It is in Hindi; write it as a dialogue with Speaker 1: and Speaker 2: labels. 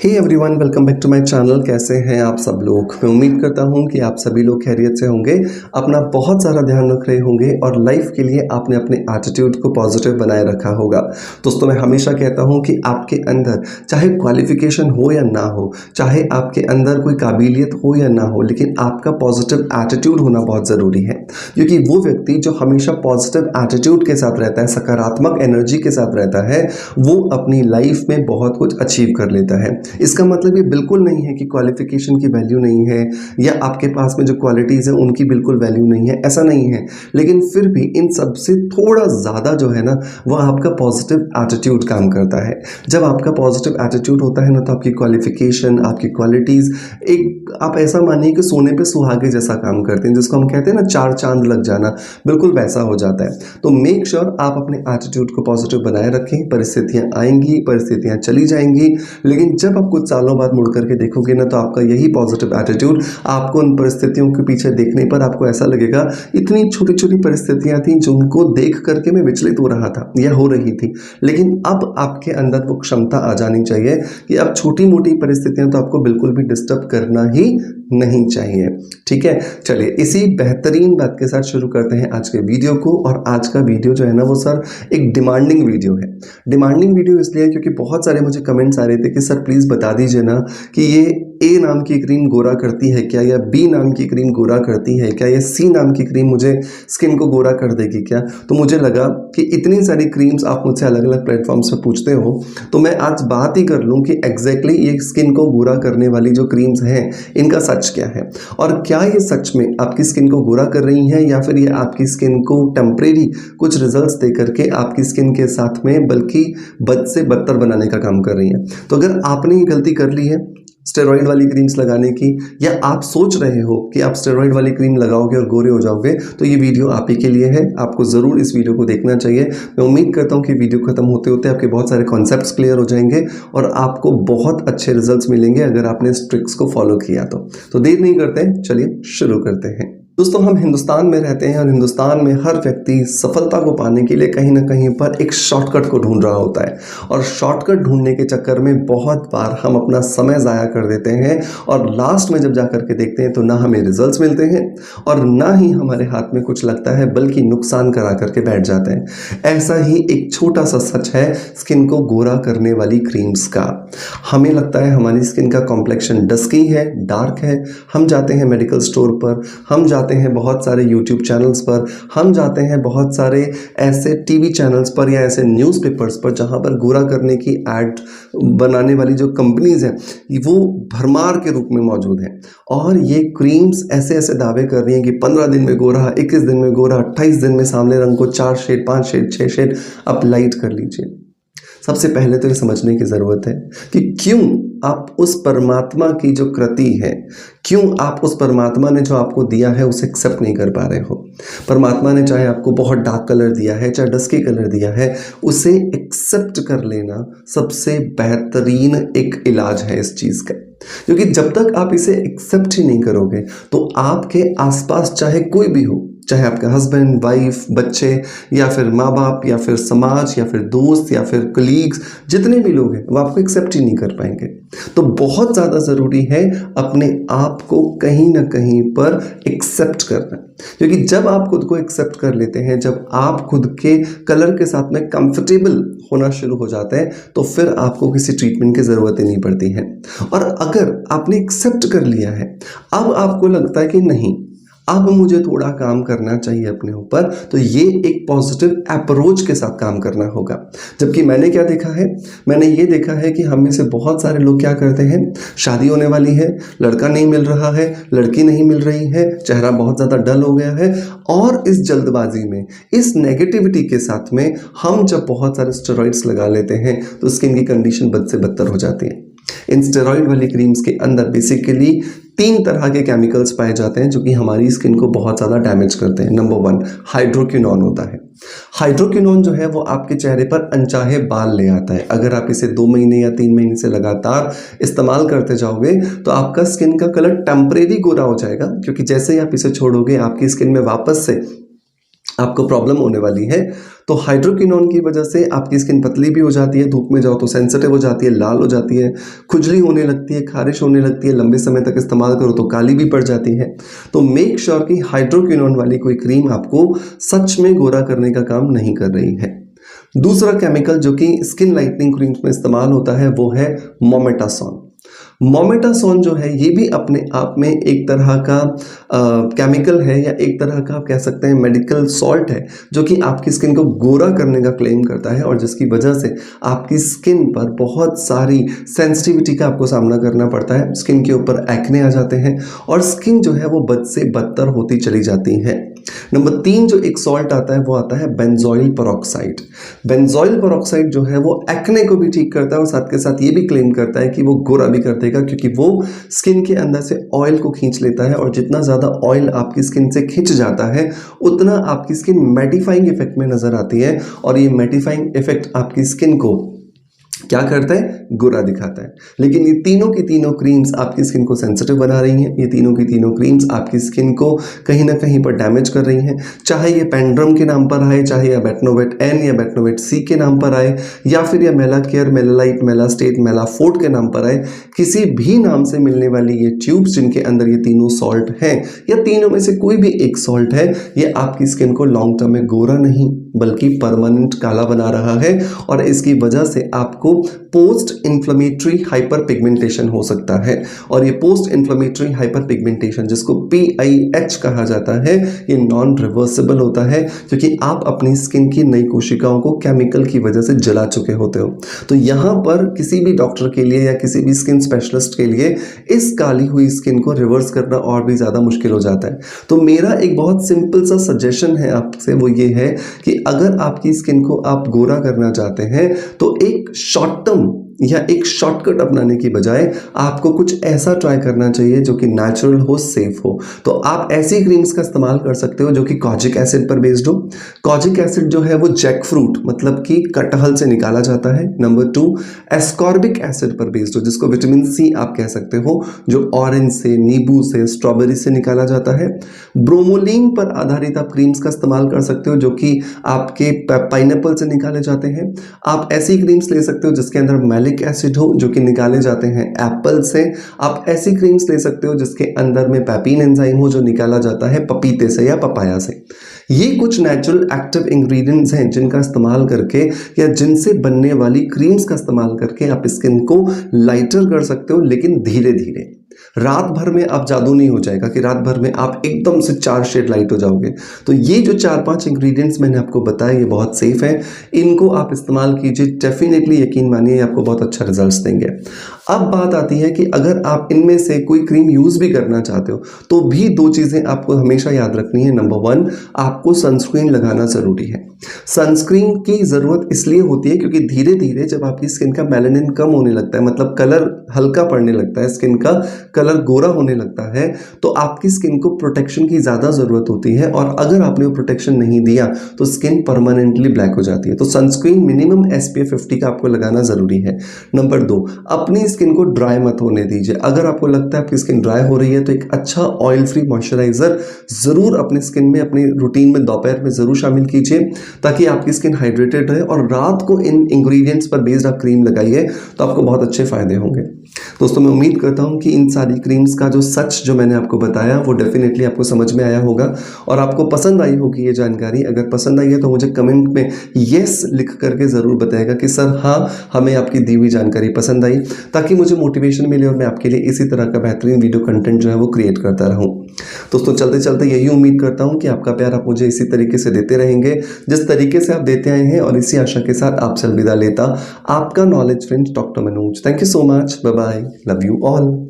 Speaker 1: Hey everyone, welcome back to my channel. कैसे हैं आप सब लोग? मैं उम्मीद करता हूं कि आप सभी लोग खैरियत से होंगे, अपना बहुत सारा ध्यान रख रहे होंगे और लाइफ के लिए आपने अपने एटीट्यूड को पॉजिटिव बनाए रखा होगा। दोस्तों, मैं हमेशा कहता हूं कि आपके अंदर चाहे क्वालिफिकेशन हो या ना हो, चाहे आपके अंदर कोई काबिलियत हो या ना हो, लेकिन आपका पॉजिटिव एटीट्यूड होना बहुत ज़रूरी है। क्योंकि वो व्यक्ति जो हमेशा पॉजिटिव एटीट्यूड के साथ रहता है, सकारात्मक एनर्जी के साथ रहता है, वो अपनी लाइफ में बहुत कुछ अचीव कर लेता है। इसका मतलब ये बिल्कुल नहीं है कि क्वालिफिकेशन की वैल्यू नहीं है या आपके पास में जो क्वालिटीज़ हैं उनकी बिल्कुल वैल्यू नहीं है, ऐसा नहीं है। लेकिन फिर भी इन सब से थोड़ा ज़्यादा जो है ना, वो आपका पॉजिटिव एटीट्यूड काम करता है। जब आपका पॉजिटिव एटीट्यूड होता है ना, तो आपकी क्वालिफिकेशन, आपकी क्वालिटीज़, एक आप ऐसा मानिए कि सोने पे सुहागे जैसा काम करते हैं, जिसको हम कहते हैं ना चार चांद लग जाना, बिल्कुल वैसा हो जाता है। तो मेक श्योर आप अपने एटीट्यूड को पॉजिटिव बनाए रखें। परिस्थितियाँ आएंगी, परिस्थितियाँ चली जाएंगी, लेकिन जब आप कुछ सालों बाद मुड़ करके देखोगे ना, तो आपका यही पॉजिटिव एटीट्यूड आपको उन परिस्थितियों के पीछे देखने पर आपको ऐसा लगेगा, इतनी छोटी छोटी परिस्थितियां थी जिनको देख करके मैं विचलित हो रहा था या हो रही थी, लेकिन अब आपके अंदर वो क्षमता आ जानी चाहिए कि अब छोटी मोटी परिस्थितियां तो आपको बिल्कुल भी डिस्टर्ब करना ही नहीं चाहिए। ठीक है, चलिए इसी बेहतरीन बात के साथ शुरू करते हैं आज के वीडियो को। और आज का वीडियो जो है ना, वो सर एक डिमांडिंग वीडियो है। डिमांडिंग वीडियो इसलिए क्योंकि बहुत सारे मुझे कमेंट्स आ रहे थे कि सर प्लीज़ बता दीजिए ना कि ये ए नाम की क्रीम गोरा करती है क्या, या बी नाम की क्रीम गोरा करती है क्या, या सी नाम की क्रीम मुझे स्किन को गोरा कर देगी क्या। तो मुझे लगा कि इतनी सारी क्रीम्स आप मुझसे अलग अलग प्लेटफॉर्म्स पर पूछते हो, तो मैं आज बात ही कर लूँ कि एग्जैक्टली ये स्किन को गोरा करने वाली जो क्रीम्स हैं, इनका सच क्या है, और क्या ये सच में आपकी स्किन को गोरा कर रही हैं, या फिर ये आपकी स्किन को टेम्परेरी कुछ रिजल्ट्स दे करके आपकी स्किन के साथ में बल्कि बद से बदतर बनाने का काम कर रही हैं। तो अगर आपने ये गलती कर ली है स्टेरॉइड वाली क्रीम्स लगाने की, या आप सोच रहे हो कि आप स्टेरॉइड वाली क्रीम लगाओगे और गोरे हो जाओगे, तो ये वीडियो आप ही के लिए है। आपको ज़रूर इस वीडियो को देखना चाहिए। मैं उम्मीद करता हूँ कि वीडियो खत्म होते होते आपके बहुत सारे कॉन्सेप्ट्स क्लियर हो जाएंगे और आपको बहुत अच्छे रिजल्ट्स मिलेंगे अगर आपने इस ट्रिक्स को फॉलो किया तो देर नहीं करते, चलिए शुरू करते हैं। दोस्तों, हम हिंदुस्तान में रहते हैं और हिंदुस्तान में हर व्यक्ति सफलता को पाने के लिए कहीं ना कहीं पर एक शॉर्टकट को ढूंढ रहा होता है, और शॉर्टकट ढूंढने के चक्कर में बहुत बार हम अपना समय ज़ाया कर देते हैं, और लास्ट में जब जा करके देखते हैं तो ना हमें रिजल्ट्स मिलते हैं और ना ही हमारे हाथ में कुछ लगता है, बल्कि नुकसान करा करके बैठ जाते हैं। ऐसा ही एक छोटा सा सच है स्किन को गोरा करने वाली क्रीम्स का। हमें लगता है हमारी स्किन का कॉम्प्लेक्शन डस्की है, डार्क है। हम जाते हैं मेडिकल स्टोर पर, हम जाते हैं बहुत सारे यूट्यूब चैनल्स पर, हम जाते हैं बहुत सारे ऐसे टीवी चैनल्स पर या ऐसे न्यूज़पेपर्स पर जहां पर गोरा करने की ऐड बनाने वाली जो कंपनीज हैं, वो भरमार के रूप में मौजूद हैं। और ये क्रीम्स ऐसे ऐसे दावे कर रही हैं कि 15 दिन में गोरा, 21 दिन में गोरा, 28 दिन में सांवले रंग को 4 शेड, 5 शेड, 6 शेड आप लाइट कर लीजिए। सबसे पहले तो ये समझने की ज़रूरत है कि क्यों आप उस परमात्मा की जो कृति है, क्यों आप उस परमात्मा ने जो आपको दिया है उसे एक्सेप्ट नहीं कर पा रहे हो। परमात्मा ने चाहे आपको बहुत डार्क कलर दिया है, चाहे डस्की कलर दिया है, उसे एक्सेप्ट कर लेना सबसे बेहतरीन एक इलाज है इस चीज़ का। क्योंकि जब तक आप इसे एक्सेप्ट ही नहीं करोगे, तो आपके आसपास चाहे कोई भी हो, चाहे आपका हस्बैंड, वाइफ, बच्चे, या फिर माँ बाप, या फिर समाज, या फिर दोस्त, या फिर कलीग्स, जितने भी लोग हैं वो आपको एक्सेप्ट ही नहीं कर पाएंगे। तो बहुत ज़्यादा ज़रूरी है अपने आप को कहीं ना कहीं पर एक्सेप्ट करना, क्योंकि जब आप खुद को एक्सेप्ट कर लेते हैं, जब आप खुद के कलर के साथ में कंफर्टेबल होना शुरू हो जाते हैं, तो फिर आपको किसी ट्रीटमेंट की ज़रूरत ही नहीं पड़ती है। और अगर आपने एक्सेप्ट कर लिया है, अब आपको लगता है कि नहीं, अब मुझे थोड़ा काम करना चाहिए अपने ऊपर, तो ये एक पॉजिटिव अप्रोच के साथ काम करना होगा। जबकि मैंने क्या देखा है, मैंने ये देखा है कि हम में से बहुत सारे लोग क्या करते हैं, शादी होने वाली है, लड़का नहीं मिल रहा है, लड़की नहीं मिल रही है, चेहरा बहुत ज़्यादा डल हो गया है, और इस जल्दबाजी में, इस नेगेटिविटी के साथ में हम जब बहुत सारे स्टेरॉइड्स लगा लेते हैं, तो स्किन की कंडीशन बद से बदतर हो जाती है। इन स्टेरॉइड वाली क्रीम्स के अंदर बेसिकली 3 तरह के केमिकल्स पाए जाते हैं जो कि हमारी स्किन को बहुत ज़्यादा डैमेज करते हैं। नंबर 1 हाइड्रोक्विनोन होता है। हाइड्रोक्विनोन जो है वो आपके चेहरे पर अनचाहे बाल ले आता है। अगर आप इसे 2 महीने या 3 महीने से लगातार इस्तेमाल करते जाओगे, तो आपका स्किन का कलर टेम्परेरी गोरा हो जाएगा, क्योंकि जैसे ही आप इसे छोड़ोगे, आपकी स्किन में वापस से आपको प्रॉब्लम होने वाली है। तो हाइड्रोक्विनोन की वजह से आपकी स्किन पतली भी हो जाती है, धूप में जाओ तो सेंसिटिव हो जाती है, लाल हो जाती है, खुजली होने लगती है, खारिश होने लगती है, लंबे समय तक इस्तेमाल करो तो काली भी पड़ जाती है। तो मेक श्योर कि हाइड्रोक्विनोन वाली कोई क्रीम आपको सच में गोरा करने का काम नहीं कर रही है। दूसरा केमिकल जो कि स्किन लाइटनिंग क्रीम्स में इस्तेमाल होता है वो है मोमेटासोन। मोमेटासोन जो है ये भी अपने आप में एक तरह का केमिकल है, या एक तरह का आप कह सकते हैं मेडिकल सॉल्ट है, जो कि आपकी स्किन को गोरा करने का क्लेम करता है, और जिसकी वजह से आपकी स्किन पर बहुत सारी सेंसिटिविटी का आपको सामना करना पड़ता है। स्किन के ऊपर एक्ने आ जाते हैं और स्किन जो है वो बद से बदतर होती चली जाती है। नंबर 3 जो एक सॉल्ट आता है वो आता है बेंजोइल पेरोक्साइड। बेंजोइल पेरोक्साइड जो है वो एक्ने को भी ठीक करता है और साथ के साथ ये भी क्लेम करता है कि वो गोरा भी कर देगा, क्योंकि वो स्किन के अंदर से ऑयल को खींच लेता है, और जितना ज़्यादा ऑयल आपकी स्किन से खिंच जाता है उतना आपकी स्किन मैटिफाइंग इफेक्ट में नजर आती है, और ये मैटिफाइंग इफेक्ट आपकी स्किन को क्या करता है, गोरा दिखाता है। लेकिन ये तीनों की तीनों क्रीम्स आपकी स्किन को सेंसिटिव बना रही हैं, ये तीनों की तीनों क्रीम्स आपकी स्किन को कहीं ना कहीं पर डैमेज कर रही हैं। चाहे ये पेंड्रम के नाम पर आए, चाहे या बेटनोवेट एन या बेटनोवेट सी के नाम पर आए, या फिर या मेला केयर, मेलालाइट, मेलास्टेट, मेलाफोर्ट के नाम पर आए, किसी भी नाम से मिलने वाली ये ट्यूब्स जिनके अंदर ये तीनों सॉल्ट हैं, या तीनों में से कोई भी एक सॉल्ट है, ये आपकी स्किन को लॉन्ग टर्म में गोरा नहीं बल्कि परमानेंट काला बना रहा है, और इसकी वजह से आपको पोस्ट इन्फ्लेमेटरी हाइपर पिगमेंटेशन हो सकता है। और ये पोस्ट इन्फ्लेमेटरी हाइपर पिगमेंटेशन, जिसको PIH कहा जाता है, ये नॉन रिवर्सिबल होता है, क्योंकि आप अपनी स्किन की नई कोशिकाओं को केमिकल की वजह से जला चुके होते हो। तो यहाँ पर किसी भी डॉक्टर के लिए या किसी भी स्किन स्पेशलिस्ट के लिए इस काली हुई स्किन को रिवर्स करना और भी ज़्यादा मुश्किल हो जाता है। तो मेरा एक बहुत सिंपल सा सजेशन है आपसे, वो ये है कि अगर आपकी स्किन को आप गोरा करना चाहते हैं तो एक शॉर्ट टर्म या एक शॉर्टकट अपनाने की बजाय आपको कुछ ऐसा ट्राई करना चाहिए जो कि नेचुरल हो, सेफ हो। तो आप ऐसी क्रीम्स का इस्तेमाल कर सकते हो जो कि कॉजिक एसिड पर बेस्ड हो। कॉजिक एसिड जो है वो जैक फ्रूट मतलब कि कटहल से निकाला जाता है। नंबर 2 एस्कॉर्बिक एसिड पर बेस्ड हो, जिसको विटामिन C आप कह सकते हो, जो ऑरेंज से, नींबू से, स्ट्रॉबेरी से निकाला जाता है। ब्रोमोलिन पर आधारित आप क्रीम्स का इस्तेमाल कर सकते हो जो कि आपके पाइनएप्पल से निकाले जाते हैं। आप ऐसी क्रीम्स ले सकते हो जिसके अंदर मैलिक एसिड हो, जो कि निकाले जाते हैं एप्पल से। आप ऐसी क्रीम्स ले सकते हो जिसके अंदर में पैपीन एंजाइम हो, जो निकाला जाता है पपीते से या पपाया से। ये कुछ नेचुरल एक्टिव इंग्रेडिएंट्स हैं जिनका इस्तेमाल करके या जिनसे बनने वाली क्रीम्स का इस्तेमाल करके आप स्किन को लाइटर कर सकते हो, लेकिन धीरे धीरे। रात भर में आप जादू नहीं हो जाएगा कि रात भर में आप एकदम से 4 शेड लाइट हो जाओगे। तो ये जो 4-5 इंग्रेडिएंट्स मैंने आपको बताए ये बहुत सेफ है, इनको आप इस्तेमाल कीजिए, डेफिनेटली यकीन मानिए आपको बहुत अच्छा रिजल्ट्स देंगे। अब बात आती है कि अगर आप इनमें से कोई क्रीम यूज भी करना चाहते हो तो भी 2 चीजें आपको हमेशा याद रखनी है। नंबर 1, आपको सनस्क्रीन लगाना जरूरी है। सनस्क्रीन की जरूरत इसलिए होती है क्योंकि धीरे धीरे जब आपकी स्किन का मेलानिन कम होने लगता है, मतलब कलर हल्का पड़ने लगता है, स्किन का कलर गोरा होने लगता है, तो आपकी स्किन को प्रोटेक्शन की ज़्यादा ज़रूरत होती है, और अगर आपने वो प्रोटेक्शन नहीं दिया तो स्किन परमानेंटली ब्लैक हो जाती है। तो सनस्क्रीन मिनिमम SPF 50 का आपको लगाना ज़रूरी है। नंबर 2, अपनी स्किन को ड्राई मत होने दीजिए। अगर आपको लगता है आपकी स्किन ड्राई हो रही है तो एक अच्छा ऑयल फ्री मॉइस्चराइजर ज़रूर अपनी स्किन में, अपनी रूटीन में दोपहर में ज़रूर शामिल कीजिए, ताकि आपकी स्किन हाइड्रेटेड रहे, और रात को इन इंग्रेडिएंट्स पर बेस्ड आप क्रीम लगाइए तो आपको बहुत अच्छे फायदे होंगे। दोस्तों मैं उम्मीद करता हूं कि इन सारी क्रीम्स का जो सच जो मैंने आपको बताया वो डेफिनेटली आपको समझ में आया होगा और आपको पसंद आई होगी ये जानकारी। अगर पसंद आई है तो मुझे कमेंट में येस लिख करके ज़रूर बताएगा कि सर हाँ, हमें आपकी दी हुई जानकारी पसंद आई, ताकि मुझे मोटिवेशन मिले और मैं आपके लिए इसी तरह का बेहतरीन वीडियो कंटेंट जो है वो क्रिएट करता रहूँ। दोस्तों चलते चलते यही उम्मीद करता हूँ कि आपका प्यार आप मुझे इसी तरीके से देते रहेंगे जिस तरीके से आप देते आए हैं, और इसी आशा के साथ आपसे अलविदा लेता आपका knowledge friend doctor Manoj. Thank you so much, bye bye, love you all.